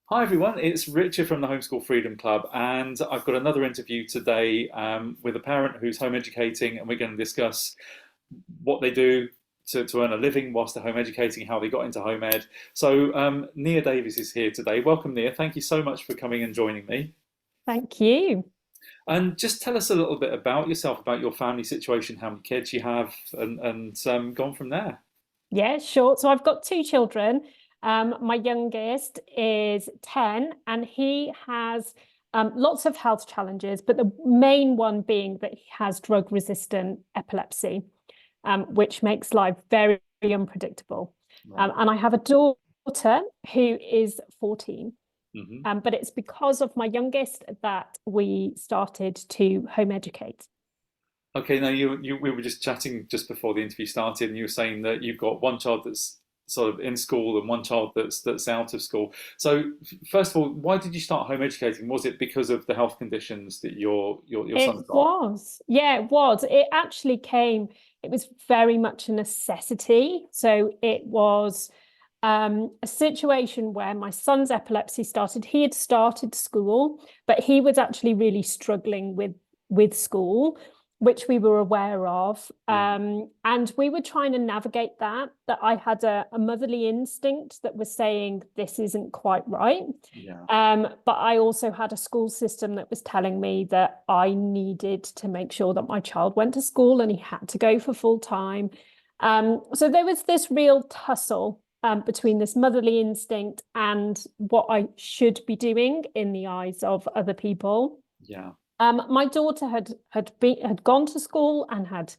Hi everyone, it's Richard from the Homeschool Freedom Club, and I've got another interview today with a parent who's home educating, and we're going to discuss what they do to earn a living whilst they're home educating, how they got into home ed. So, Nia Davies is here today. Welcome, Nia. Thank you so much for coming and joining me. Thank you. And just tell us a little bit about yourself, about your family situation, how many kids you have, and go on from there. Yeah, sure. So I've got two children. My youngest is 10 and he has lots of health challenges, but the main one being that he has drug-resistant epilepsy, which makes life very, very unpredictable. Right. And I have a daughter who is 14. hmm But it's because of my youngest that we started to home educate. Okay, now we were just chatting just before the interview started, and you were saying that you've got one child that's sort of in school and one child that's out of school. So, first of all, why did you start home educating? Was it because of the health conditions that your It son's got? was. Yeah, it was. It actually came, it was very much a necessity. So it was a situation where my son's epilepsy started. He had started school, but he was actually really struggling with school, which we were aware of. Yeah, And we were trying to navigate that I had a motherly instinct that was saying this isn't quite right. yeah, But I also had a school system that was telling me that I needed to make sure that my child went to school and he had to go for full time. So there was this real tussle between this motherly instinct and what I should be doing in the eyes of other people. yeah. My daughter had gone to school and had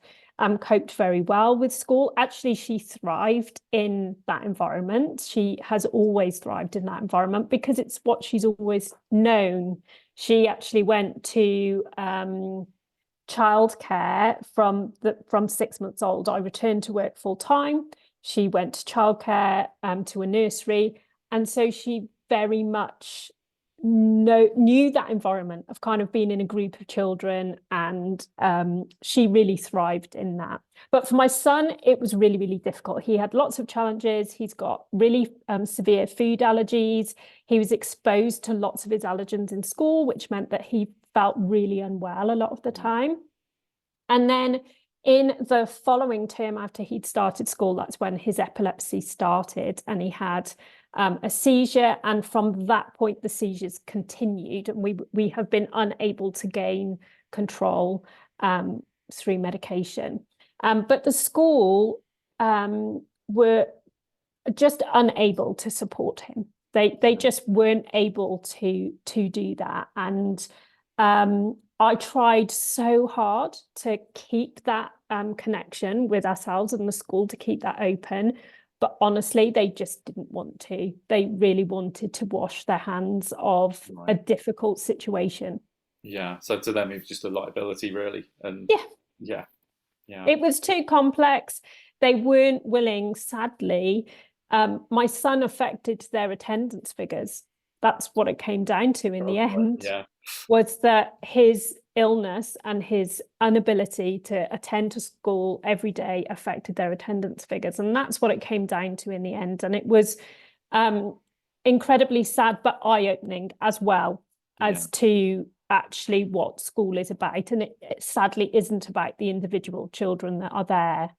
coped very well with school. Actually, she thrived in that environment. She has always thrived in that environment because it's what she's always known. She actually went to childcare from 6 months old. I returned to work full time. She went to childcare to a nursery, and so she very much knew that environment of kind of being in a group of children, and she really thrived in that. But for my son, it was really, really difficult. He had lots of challenges. He's got really severe food allergies. He was exposed to lots of his allergens in school, which meant that he felt really unwell a lot of the time. And then in the following term after he'd started school, that's when his epilepsy started and he had a seizure. And from that point, the seizures continued, and we have been unable to gain control through medication. But the school were just unable to support him. They just weren't able to do that. And I tried so hard to keep that connection with ourselves and the school to keep that open. But honestly, they just didn't want to. They really wanted to wash their hands of a Right. difficult situation. Yeah. So to them, it was just a liability, really. And Yeah, yeah, yeah, it was too complex. They weren't willing, sadly. My son affected their attendance figures. That's what it came down to in the God, right. end, Yeah, was that his illness and his inability to attend to school every day affected their attendance figures. And that's what it came down to in the end. And it was um, incredibly sad, but eye-opening as well yeah. as to actually what school is about. And it sadly isn't about the individual children that are there.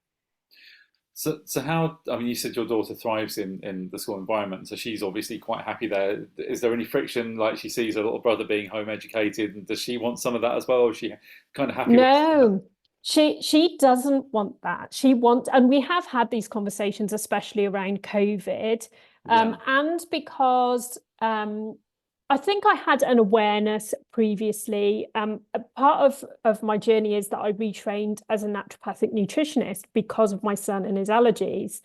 So how, I mean, you said your daughter thrives in the school environment, so she's obviously quite happy there. Is there any friction, like she sees her little brother being home educated, and does she want some of that as well, or is she kind of happy with that? No, she doesn't want that. She wants, and we have had these conversations, especially around COVID, Yeah, and because I think I had an awareness previously. A part of my journey is that I retrained as a naturopathic nutritionist because of my son and his allergies.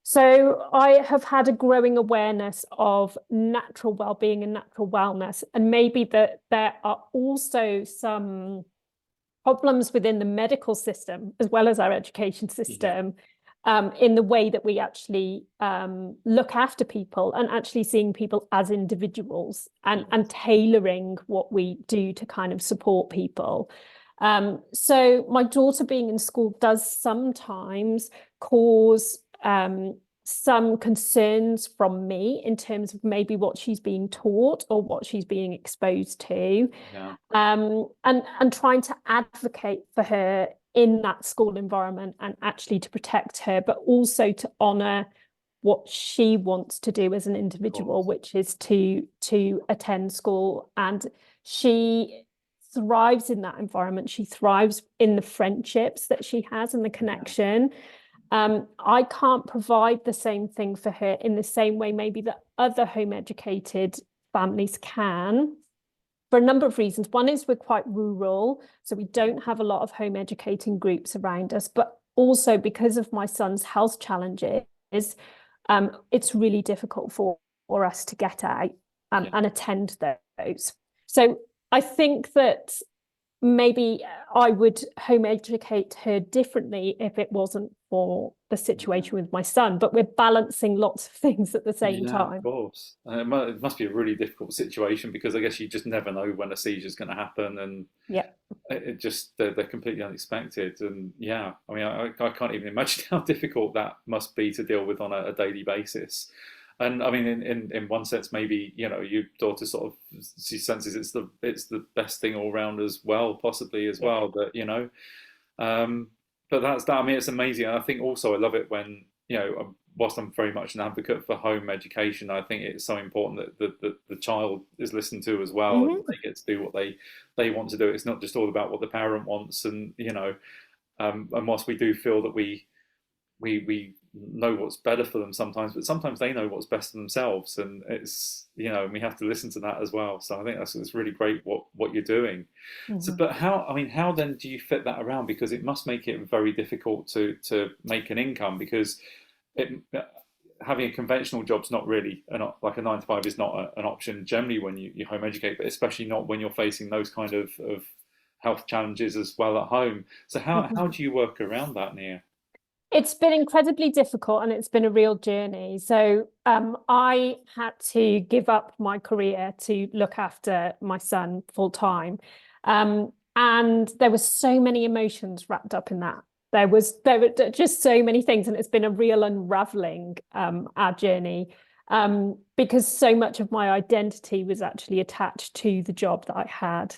So I have had a growing awareness of natural well-being and natural wellness, and maybe that there are also some problems within the medical system as well as our education yeah, system in the way that we actually look after people and actually seeing people as individuals yeah, and tailoring what we do to kind of support people. So my daughter being in school does sometimes cause some concerns from me in terms of maybe what she's being taught or what she's being exposed to, Yeah. and trying to advocate for her in that school environment and actually to protect her, but also to honour what she wants to do as an individual, which is to attend school. And she thrives in that environment. She thrives in the friendships that she has and the connection. I can't provide the same thing for her in the same way maybe that other home educated families can, for a number of reasons. One is we're quite rural, so we don't have a lot of home educating groups around us, but also because of my son's health challenges, it's really difficult for us to get out and attend those. So I think that maybe I would home educate her differently if it wasn't for the situation with my son, but we're balancing lots of things at the same time. Of course. It must be a really difficult situation because I guess you just never know when a seizure is going to happen, and it just they're completely unexpected. And yeah, I mean, I can't even imagine how difficult that must be to deal with on a daily basis. And I mean, in one sense, maybe your daughter sort of she senses it's the best thing all round as well, possibly as well. That but that's that. I mean, it's amazing. I think also I love it when whilst I'm very much an advocate for home education, I think it's so important that the child is listened to as well, and they get to do what they want to do. It's not just all about what the parent wants, and and whilst we do feel that we know what's better for them sometimes, but sometimes they know what's best for themselves, and it's we have to listen to that as well. So I think it's really great what you're doing. So, but how then do you fit that around? Because it must make it very difficult to make an income, because having a conventional job's not really like a 9 to 5 is not an option generally when you home educate, but especially not when you're facing those kind of health challenges as well at home. So how do you work around that, Nia? It's been incredibly difficult and it's been a real journey. So I had to give up my career to look after my son full time. And there were so many emotions wrapped up in that. There were just so many things, and it's been a real unraveling, our journey, because so much of my identity was actually attached to the job that I had.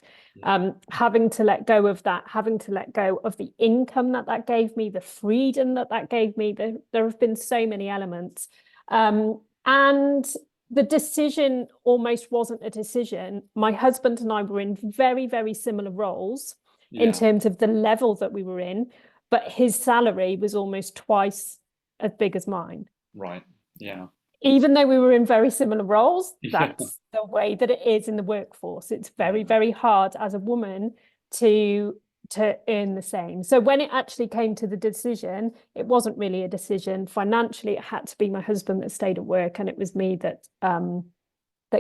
Having to let go of that, having to let go of the income that gave me, the freedom that gave me. There have been so many elements. And the decision almost wasn't a decision. My husband and I were in very, very similar roles in terms of the level that we were in, but his salary was almost twice as big as mine. Right. Yeah. Even though we were in very similar roles, that's the way that it is in the workforce. It's very, very hard as a woman to earn the same. So when it actually came to the decision, it wasn't really a decision. Financially, it had to be my husband that stayed at work, and it was me that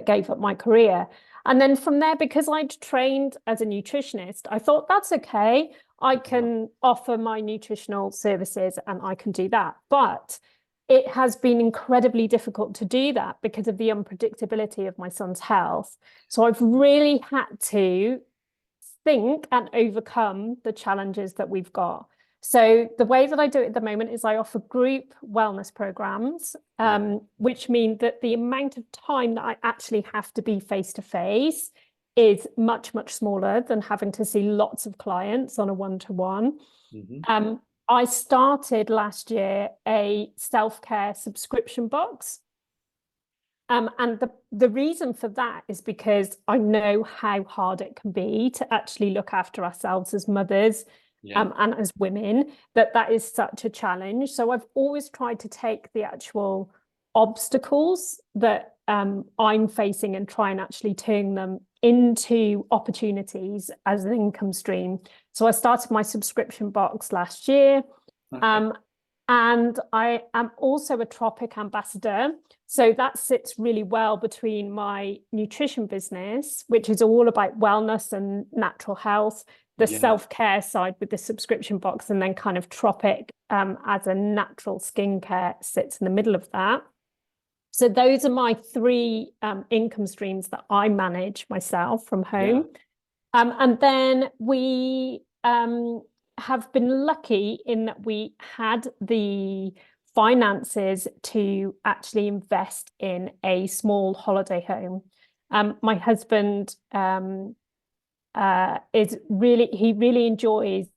gave up my career. And then from there, because I'd trained as a nutritionist, I thought that's okay. I can offer my nutritional services and I can do that. But it has been incredibly difficult to do that because of the unpredictability of my son's health. So I've really had to think and overcome the challenges that we've got. So the way that I do it at the moment is I offer group wellness programs, which mean that the amount of time that I actually have to be face-to-face is much, much smaller than having to see lots of clients on a one-to-one. I started last year a self-care subscription box. And the reason for that is because I know how hard it can be to actually look after ourselves as mothers and as women, that is such a challenge. So I've always tried to take the actual obstacles that I'm facing and try and actually turn them into opportunities as an income stream. So I started my subscription box last year. And I am also a Tropic ambassador. So that sits really well between my nutrition business, which is all about wellness and natural health, the self-care side with the subscription box, and then kind of Tropic as a natural skincare sits in the middle of that. So those are my three income streams that I manage myself from home. And then we have been lucky in that we had the finances to actually invest in a small holiday home. My husband he really enjoys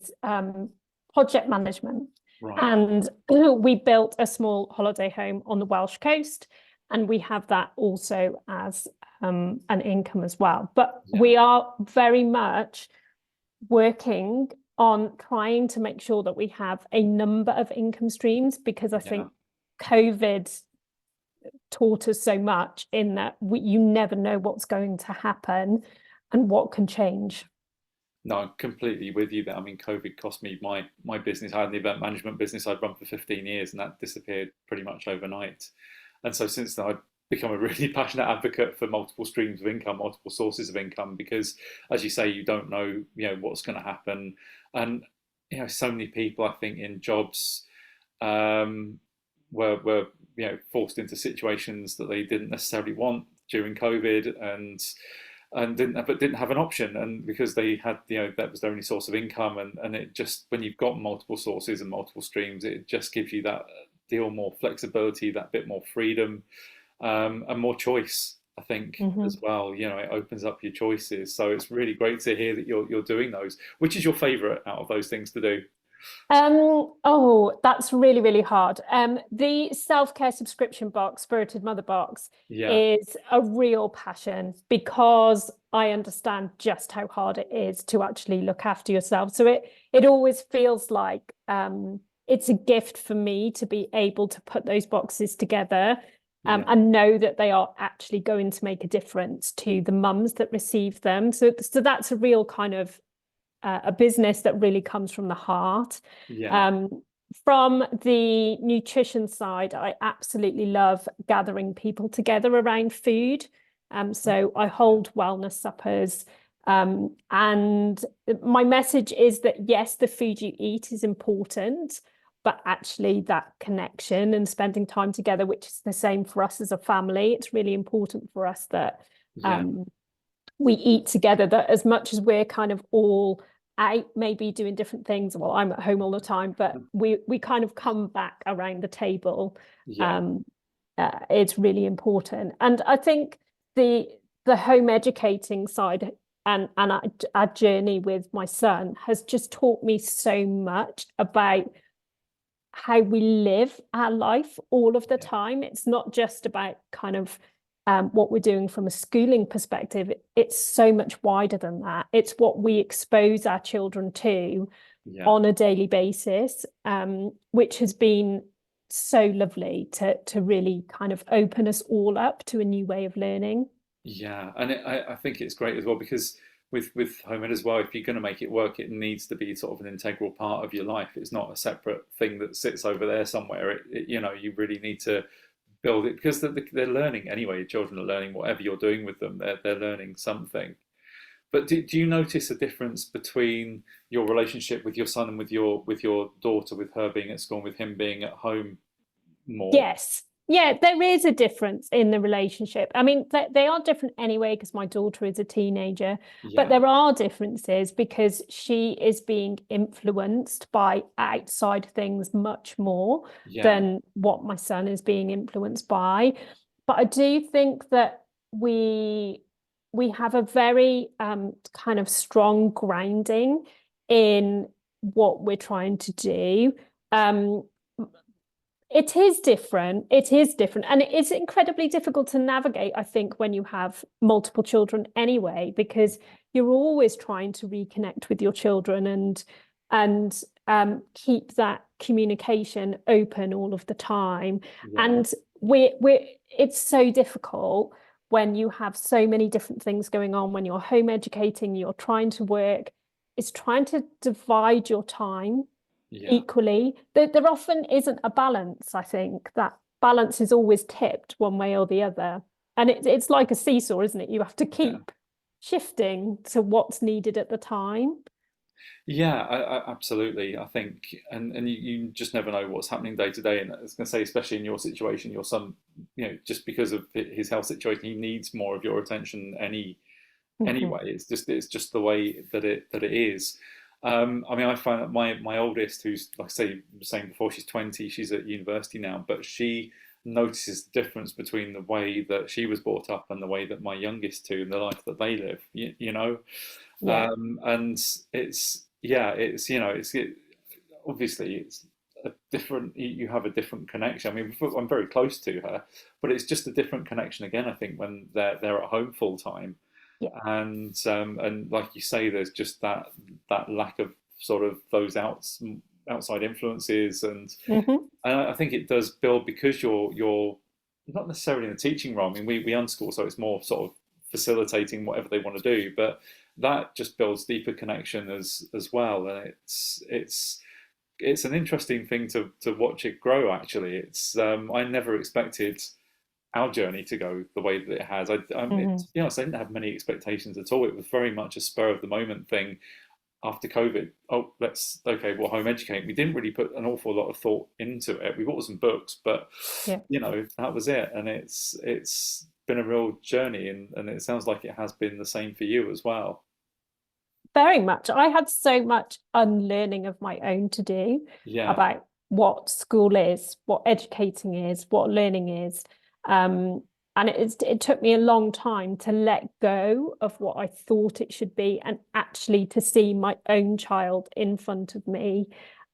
project management. Right. And we built a small holiday home on the Welsh coast, and we have that also as an income as well. But Yeah. we are very much working on trying to make sure that we have a number of income streams, because I Yeah. think COVID taught us so much in that you never know what's going to happen and what can change. No, I'm completely with you there. I mean, COVID cost me my business. I had an event management business I'd run for 15 years, and that disappeared pretty much overnight. And so since then, I've become a really passionate advocate for multiple streams of income, multiple sources of income, because, as you say, you don't know, what's going to happen, and so many people, I think, in jobs were forced into situations that they didn't necessarily want during COVID, and didn't have an option, and because they had that was their only source of income, and it just, when you've got multiple sources and multiple streams, it just gives you that deal more flexibility, that bit more freedom, and more choice, I think, as well. It opens up your choices, so it's really great to hear that you're doing those. Which is your favorite out of those things to do? Oh, that's really, really hard. The self-care subscription box, Spirited Mother box, Yeah, is a real passion, because I understand just how hard it is to actually look after yourself. So it always feels like it's a gift for me to be able to put those boxes together, yeah, and know that they are actually going to make a difference to the mums that receive them. So that's a real kind of a business that really comes from the heart. yeah, Um, from the nutrition side, I absolutely love gathering people together around food. So I yeah, hold wellness suppers. And my message is that, yes, the food you eat is important, but actually that connection and spending time together, which is the same for us as a family, it's really important for us that yeah, um, we eat together, that as much as we're kind of all out maybe doing different things, well, I'm at home all the time, but we kind of come back around the table. yeah, um it's really important. And I think the home educating side and our journey with my son has just taught me so much about how we live our life all of the yeah, time. It's not just about kind of what we're doing from a schooling perspective. It's so much wider than that. It's what we expose our children to yeah. on a daily basis, which has been so lovely to really kind of open us all up to a new way of learning. Yeah, and I think it's great as well, because with home ed as well, if you're going to make it work, it needs to be sort of an integral part of your life. It's not a separate thing that sits over there somewhere. You really need to build it, because they're learning anyway. Your children are learning whatever you're doing with them. They're learning something. But do you notice a difference between your relationship with your son and with your daughter, with her being at school and with him being at home more? Yes. Yeah, there is a difference in the relationship. I mean, they are different anyway, because my daughter is a teenager, but Yeah, there are differences because she is being influenced by outside things much more yeah, than what my son is being influenced by. But I do think that we have a very kind of strong grounding in what we're trying to do. Um, it is different. It is different. And it's incredibly difficult to navigate, I think, when you have multiple children anyway, because you're always trying to reconnect with your children and keep that communication open all of the time. yeah, And we're it's so difficult when you have so many different things going on, when you're home educating, you're trying to work, it's trying to divide your time yeah. equally. There often isn't a balance. I think that balance is always tipped one way or the other. And it's like a seesaw, isn't it? You have to Yeah. keep shifting to what's needed at the time. Yeah, absolutely. I think, and you just never know what's happening day to day. And I was going to say, especially in your situation, your son, just because of his health situation, he needs more of your attention Mhm. anyway. It's just the way that it is. I mean, I find that my oldest, who's like I say, was saying before, she's 20, she's at university now, but she notices the difference between the way that she was brought up and the way that my youngest two and the life that they live. You know, Yeah. and it's yeah, it's you know, obviously it's a different. You have a different connection. I mean, I'm very close to her, but it's just a different connection again. I think when they're at home full time, Yeah. and like you say, there's just that lack of sort of those outside influences, Hmm. and I think it does build because you're not necessarily in a teaching role. I mean, we unschool, so it's more sort of facilitating whatever they want to do, but that just builds deeper connection as well, and it's an interesting thing to watch it grow. Actually, it's I never expected our journey to go the way that it has. To be honest, I didn't have many expectations at all. It was very much a spur of the moment thing after COVID. Oh, we'll home educate. We didn't really put an awful lot of thought into it. We bought some books, but Yeah. that was it. And it's been a real journey, and it sounds like it has been the same for you as well. Very much. I had so much unlearning of my own to do Yeah, about what school is, what educating is, what learning is. Um, and it took me a long time to let go of what I thought it should be and actually to see my own child in front of me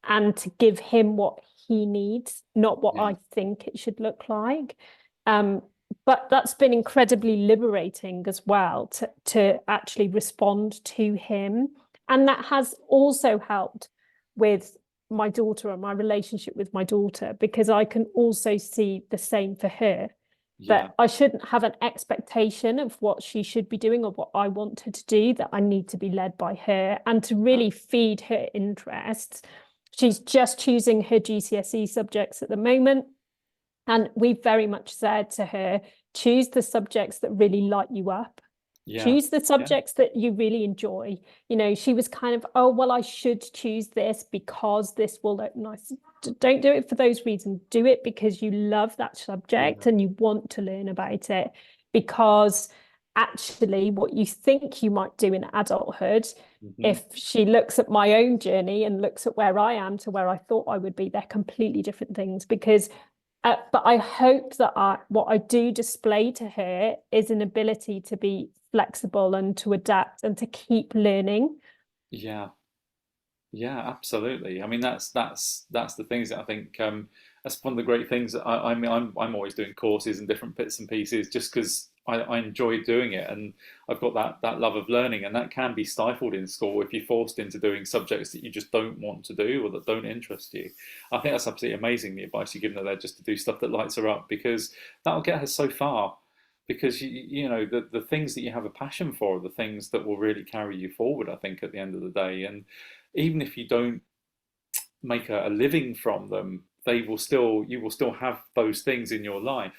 and to give him what he needs, not what yeah, I think it should look like. Um, but that's been incredibly liberating as well to actually respond to him. And that has also helped with my daughter and my relationship with my daughter, because I can also see the same for her, yeah, that I shouldn't have an expectation of what she should be doing or what I want her to do, that I need to be led by her and to really feed her interests. She's just choosing her GCSE subjects at the moment. And we very much said to her, choose the subjects that really light you up. yeah, Choose the yeah, subjects that you really enjoy. She was kind of, oh, well, I should choose this because this will look nice. Don't do it for those reasons. Do it because you love that subject yeah. and you want to learn about it. Because actually, what you think you might do in adulthood, Hmm. if she looks at my own journey and looks at where I am to where I thought I would be, they're completely different things. But I hope that what I do display to her is an ability to be flexible and to adapt and to keep learning. Yeah. Yeah, absolutely. I mean, that's the things that I think that's one of the great things. I mean, I'm always doing courses and different bits and pieces just because I enjoy doing it, and I've got that love of learning, and that can be stifled in school if you're forced into doing subjects that you just don't want to do or that don't interest you. I think that's absolutely amazing, the advice you've given her there, just to do stuff that lights her up, because that'll get her so far. Because the things that you have a passion for are the things that will really carry you forward, I think, at the end of the day. And even if you don't make a living from them, you will still have those things in your life.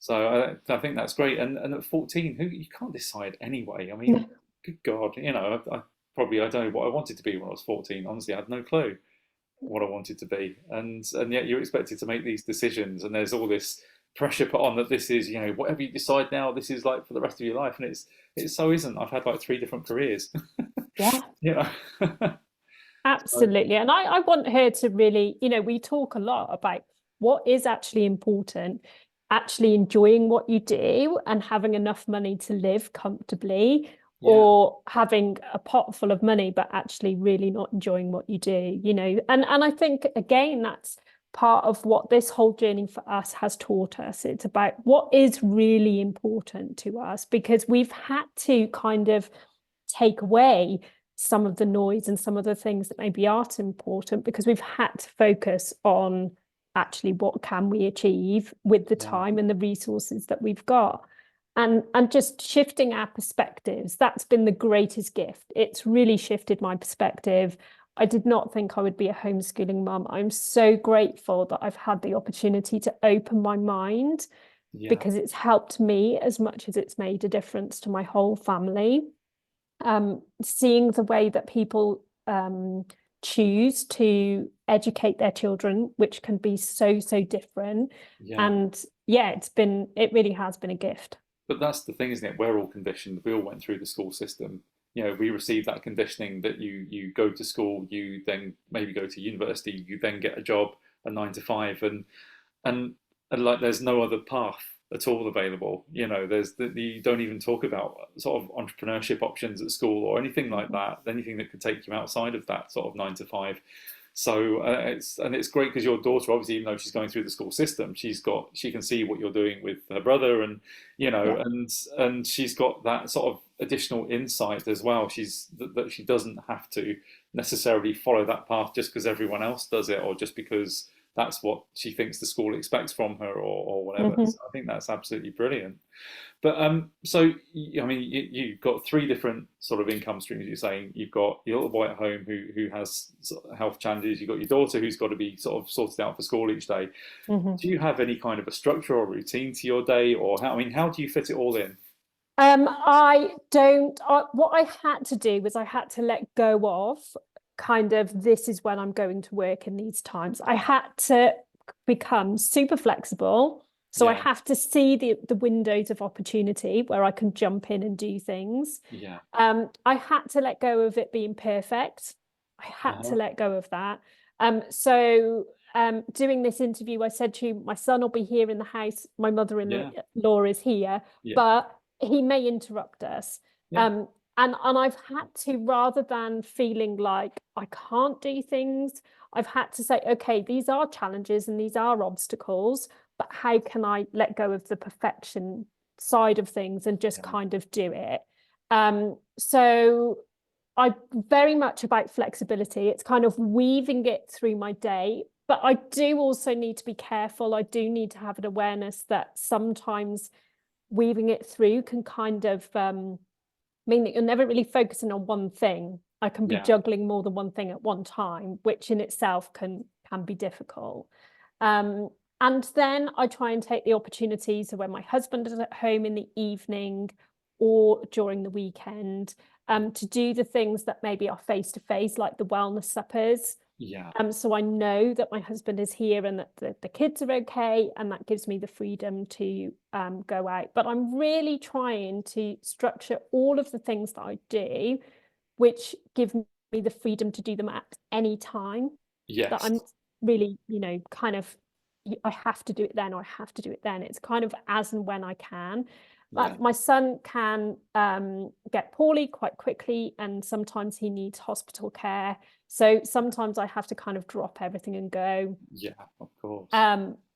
So I think that's great. And at 14, who you can't decide anyway. I mean, good God, I don't know what I wanted to be when I was 14. Honestly, I had no clue what I wanted to be, and yet you're expected to make these decisions, and there's all this pressure put on that this is, whatever you decide now, this is like for the rest of your life, and it so isn't. I've had like three different careers, Yeah, you know. So, absolutely. And I want her to really, we talk a lot about what is actually important, actually enjoying what you do and having enough money to live comfortably, yeah, or having a pot full of money, but actually really not enjoying what you do. And I think, again, that's part of what this whole journey for us has taught us. It's about what is really important to us, because we've had to kind of take away some of the noise and some of the things that maybe aren't important, because we've had to focus on actually what can we achieve with the yeah, time and the resources that we've got. And just shifting our perspectives, that's been the greatest gift. It's really shifted my perspective. I did not think I would be a homeschooling mum. I'm so grateful that I've had the opportunity to open my mind, yeah, because it's helped me as much as it's made a difference to my whole family. Seeing the way that people choose to educate their children, which can be so, so different. yeah. And yeah, it really has been a gift. But that's the thing, isn't it? We're all conditioned. We all went through the school system. we receive that conditioning that you go to school, you then maybe go to university, you then get a job, a 9 to 5, and and like there's no other path at all available. There's you don't even talk about sort of entrepreneurship options at school or anything like that. Anything that could take you outside of that sort of 9 to 5. So it's great because your daughter, obviously, even though she's going through the school system, she can see what you're doing with her brother, and Yeah. and she's got that sort of additional insight as well. That she doesn't have to necessarily follow that path just because everyone else does it, or just because that's what she thinks the school expects from her, or whatever. Mhm. So I think that's absolutely brilliant. But so I mean, you've got three different sort of income streams. You're saying you've got your little boy at home who has sort of health challenges. You've got your daughter who's got to be sort of sorted out for school each day. Mhm. Do you have any kind of a structure or routine to your day, or how do you fit it all in? I don't. What I had to do was I had to let go of kind of this is when I'm going to work in these times. I had to become super flexible. So I Yeah, have to see the windows of opportunity where I can jump in and do things. yeah, I had to let go of it being perfect. I had to uh-huh. let go of that. So doing this interview, I said to you, my son will be here in the house. My Yeah, mother-in-law is here, yeah, but he may interrupt us. yeah, Um, and I've had to, rather than feeling like I can't do things, I've had to say, okay, these are challenges and these are obstacles, but how can I let go of the perfection side of things and just yeah, kind of do it? So I very much about flexibility. It's kind of weaving it through my day, but I do also need to be careful. I do need to have an awareness that sometimes weaving it through can kind of mean that you're never really focusing on one thing. I can be yeah, juggling more than one thing at one time, which in itself can be difficult. Um, and then I try and take the opportunity. So when my husband is at home in the evening or during the weekend, to do the things that maybe are face to face, like the wellness suppers. yeah, So I know that my husband is here and that the kids are okay, and that gives me the freedom to go out. But I'm really trying to structure all of the things that I do, which give me the freedom to do them at any time. That yes, I'm really, kind of, I have to do it then, or I have to do it then. It's kind of as and when I can. yeah, My son can get poorly quite quickly, and sometimes he needs hospital care. So sometimes I have to kind of drop everything and go. yeah, of course,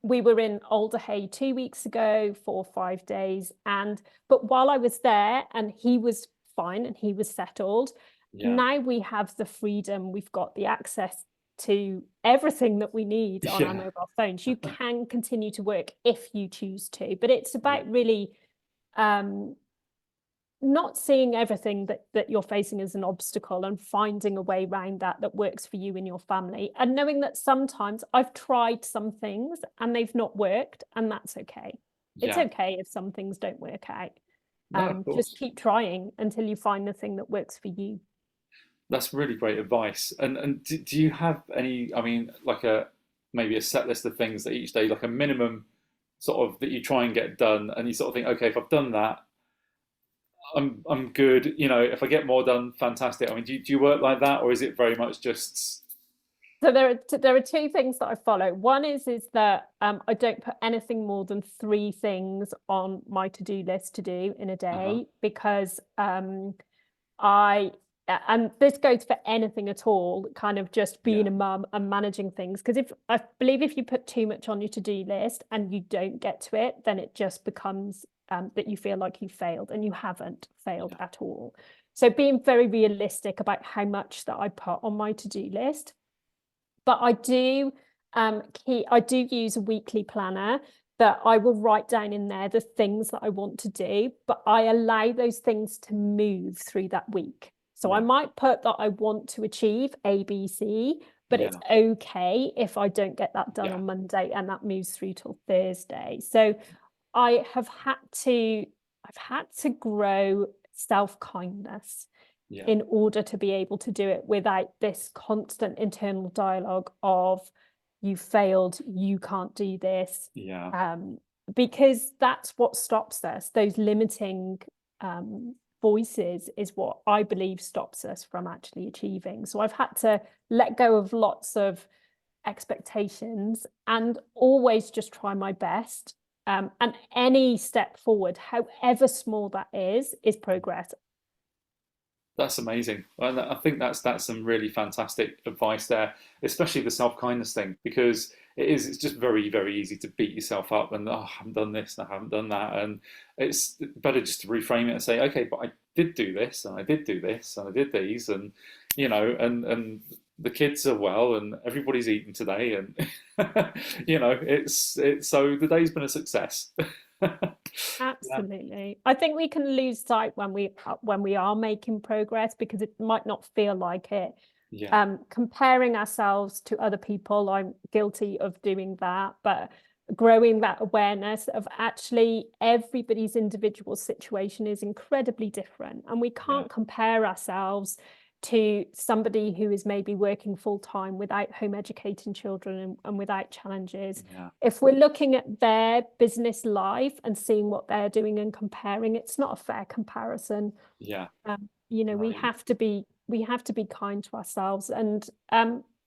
We were in Alderhay 2 weeks ago for 5 days, but while I was there and he was fine and he was settled, yeah, now we have the freedom, we've got the access to everything that we need on our yeah, mobile phones. You can continue to work if you choose to, but it's yeah, about really um, not seeing everything that you're facing as an obstacle and finding a way around that works for you and your family, and knowing that sometimes I've tried some things and they've not worked, and that's okay. It's yeah. okay if some things don't work out. No, of Just course. keep trying until you find the thing that works for you. That's really great advice. And do you have any, I mean, like maybe a set list of things that each day, like a minimum sort of that you try and get done, and you sort of think, okay, if I've done that, I'm good. If I get more done, fantastic. I mean, do you work like that, or is it very much just So there are two things that I follow. One is that I don't put anything more than three things on my to-do list to do in a uh-huh, day, because I and this goes for anything at all, kind of just being yeah, a mum and managing things. Because if I believe if you put too much on your to-do list and you don't get to it, then it just becomes that you feel like you failed, and you haven't failed yeah, at all. So being very realistic about how much that I put on my to-do list. But I do use a weekly planner that I will write down in there the things that I want to do, but I allow those things to move through that week. So I yeah, might put that I want to achieve A, B, C, but it's yeah, okay if I don't get that done yeah, on Monday and that moves through till Thursday. So I have had to I've had to grow self-kindness yeah, in order to be able to do it without this constant internal dialogue of you failed, you can't do this, yeah, um, because that's what stops us, those limiting um, voices is what I believe stops us from actually achieving. So I've had to let go of lots of expectations and always just try my best. And any step forward, however small that is progress. That's amazing. And I think that's some really fantastic advice there, especially the self-kindness thing, because it's just very, very easy to beat yourself up and, oh, I haven't done this and I haven't done that. And it's better just to reframe it and say, okay, but I did do this and I did do this and I did these, and and the kids are well and everybody's eating today, and it's so the day's been a success. Yeah, Absolutely. I think we can lose sight when we are making progress because it might not feel like it. yeah, Comparing ourselves to other people, I'm guilty of doing that, but growing that awareness of actually everybody's individual situation is incredibly different, and we yeah, can't compare ourselves to somebody who is maybe working full time without home educating children and without challenges. yeah, If we're looking at their business life and seeing what they're doing and comparing, it's not a fair comparison. yeah. We Right. have to be kind to ourselves, and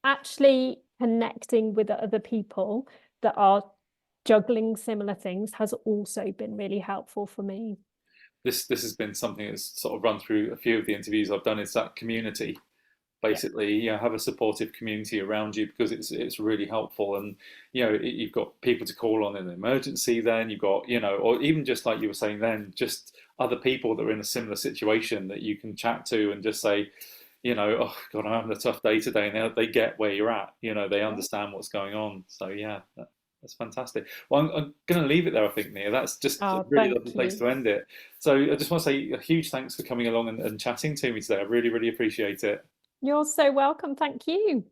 actually connecting with other people that are juggling similar things has also been really helpful for me. This has been something that's sort of run through a few of the interviews I've done. Is that community, Yeah. basically, have a supportive community around you, because it's really helpful. And you've got people to call on in an emergency. Then you've got, or even just like you were saying, then just other people that are in a similar situation that you can chat to and just say, oh God, I'm having a tough day today, and they get where you're at. They Yeah. understand what's going on. So yeah, that's fantastic. Well, I'm going to leave it there, I think, Nia. That's just a Oh, really lovely thank place you. to end it. So I just want to say a huge thanks for coming along and chatting to me today. I really, really appreciate it. You're so welcome. Thank you.